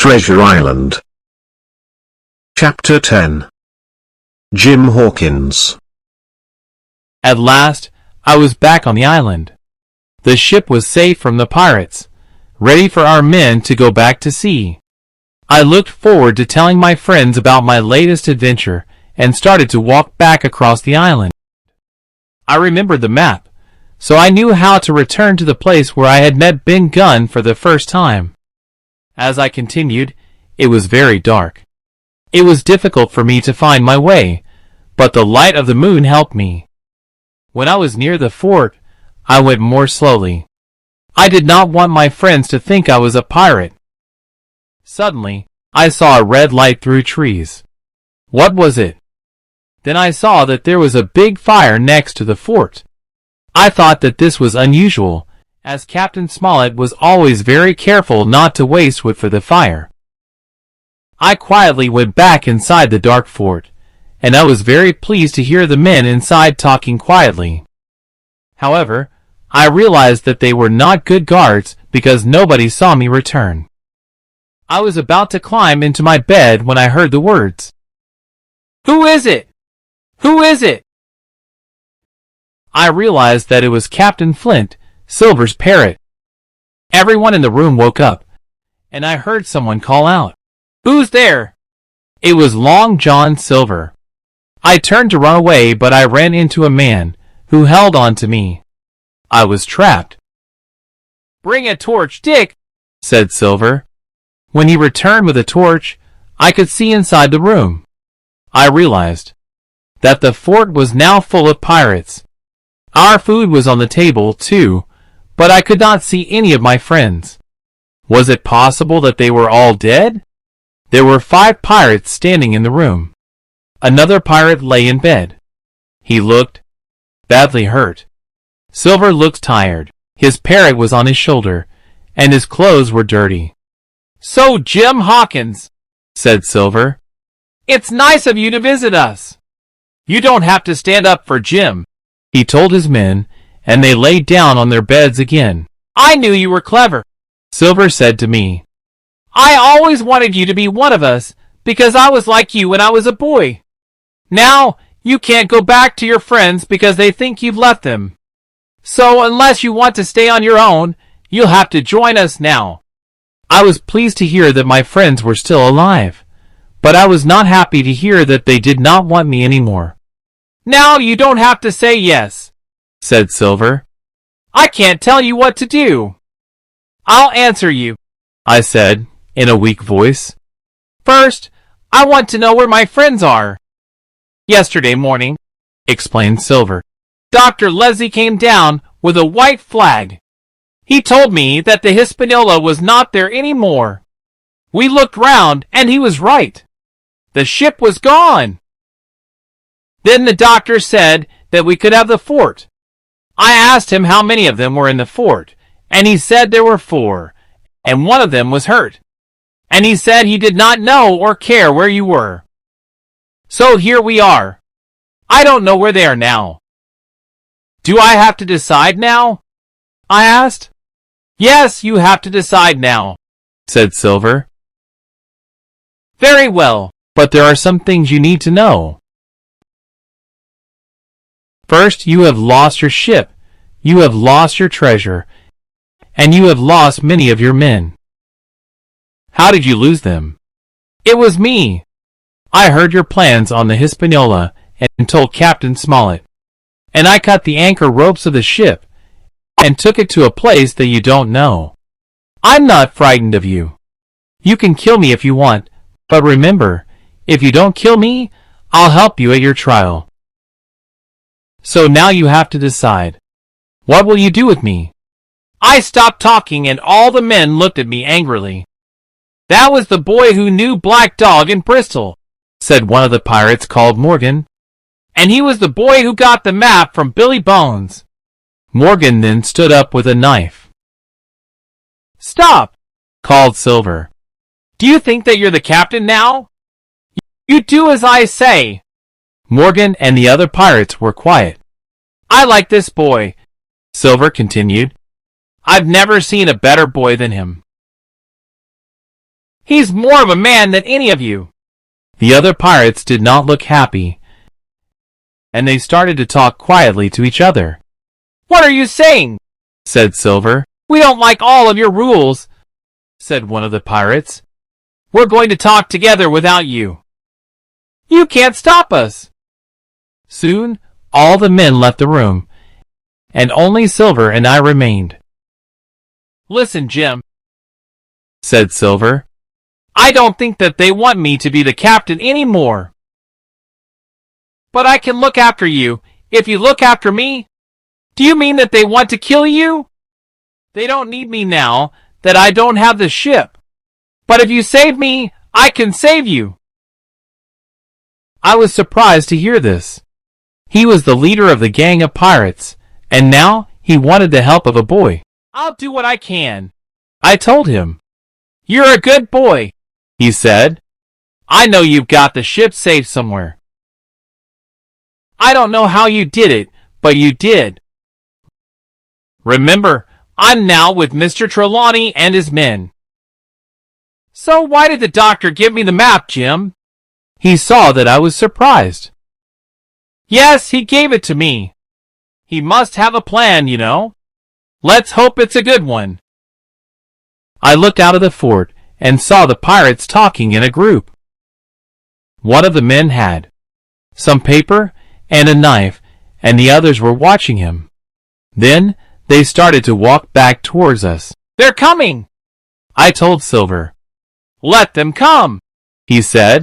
Treasure Island. Chapter 10. Jim Hawkins. At last, I was back on the island. The ship was safe from the pirates, ready for our men to go back to sea. I looked forward to telling my friends about my latest adventure and started to walk back across the island. I remembered the map, so I knew how to return to the place where I had met Ben Gunn for the first time. As I continued, it was very dark. It was difficult for me to find my way, but the light of the moon helped me. When I was near the fort, I went more slowly. I did not want my friends to think I was a pirate. Suddenly, I saw a red light through trees. What was it? Then I saw that there was a big fire next to the fort. I thought that this was unusual, as Captain Smollett was always very careful not to waste wood for the fire. I quietly went back inside the dark fort, and I was very pleased to hear the men inside talking quietly. However, I realized that they were not good guards because nobody saw me return. I was about to climb into my bed when I heard the words, "Who is it? Who is it?" I realized that it was Captain Flint, Silver's parrot. Everyone in the room woke up, and I heard someone call out, "Who's there?" It was Long John Silver. I turned to run away, but I ran into a man who held on to me. I was trapped. "Bring a torch, Dick," said Silver. When he returned with a torch, I could see inside the room. I realized that the fort was now full of pirates. Our food was on the table, too, but I could not see any of my friends. Was it possible that they were all dead? There were 5 pirates standing in the room. Another pirate lay in bed. He looked badly hurt. Silver looked tired. His parrot was on his shoulder, and his clothes were dirty. "So, Jim Hawkins," said Silver, "it's nice of you to visit us. You don't have to stand up for Jim," he told his men, and they laid down on their beds again. "I knew you were clever," Silver said to me. "I always wanted you to be one of us because I was like you when I was a boy. Now, you can't go back to your friends because they think you've left them. So, unless you want to stay on your own, you'll have to join us now." I was pleased to hear that my friends were still alive, but I was not happy to hear that they did not want me anymore. "Now you don't have to say yes," said Silver. "I can't tell you what to do." "I'll answer you," I said, in a weak voice. "First, I want to know where my friends are." "Yesterday morning," explained Silver, "Dr. Leslie came down with a white flag. He told me that the Hispaniola was not there anymore. We looked round, and he was right. The ship was gone. Then the doctor said that we could have the fort. I asked him how many of them were in the fort, and he said there were 4, and one of them was hurt. And he said he did not know or care where you were. So here we are. I don't know where they are now." "Do I have to decide now?" I asked. "Yes, you have to decide now," said Silver. "Very well, but there are some things you need to know. First, you have lost your ship, you have lost your treasure, and you have lost many of your men." "How did you lose them?" "It was me. I heard your plans on the Hispaniola and told Captain Smollett, and I cut the anchor ropes of the ship and took it to a place that you don't know. I'm not frightened of you. You can kill me if you want, but remember, if you don't kill me, I'll help you at your trial. So now you have to decide. What will you do with me?" I stopped talking, and all the men looked at me angrily. "That was the boy who knew Black Dog in Bristol," said one of the pirates called Morgan. "And he was the boy who got the map from Billy Bones." Morgan then stood up with a knife. "Stop!" called Silver. "Do you think that you're the captain now? You do as I say." Morgan and the other pirates were quiet. "I like this boy," Silver continued. "I've never seen a better boy than him. He's more of a man than any of you. The other pirates did not look happy, and they started to talk quietly to each other. What are you saying? Said Silver. We don't like all of your rules, said one of the pirates. We're going to talk together without you. You can't stop us. Soon, all the men left the room, and only Silver and I remained. Listen, Jim, said Silver. I don't think that they want me to be the captain anymore. But I can look after you if you look after me. Do you mean that they want to kill you? They don't need me now that I don't have the ship. But if you save me, I can save you. I was surprised to hear this. He was the leader of the gang of pirates, and now he wanted the help of a boy. I'll do what I can, I told him. You're a good boy, he said. I know you've got the ship safe somewhere. I don't know how you did it, but you did. Remember, I'm now with Mr. Trelawney and his men. So why did the doctor give me the map, Jim? He saw that I was surprised. Yes, he gave it to me. He must have a plan, you know. Let's hope it's a good one. I looked out of the fort and saw the pirates talking in a group. One of the men had some paper and a knife, and the others were watching him. Then they started to walk back towards us. They're coming, I told Silver. Let them come, he said.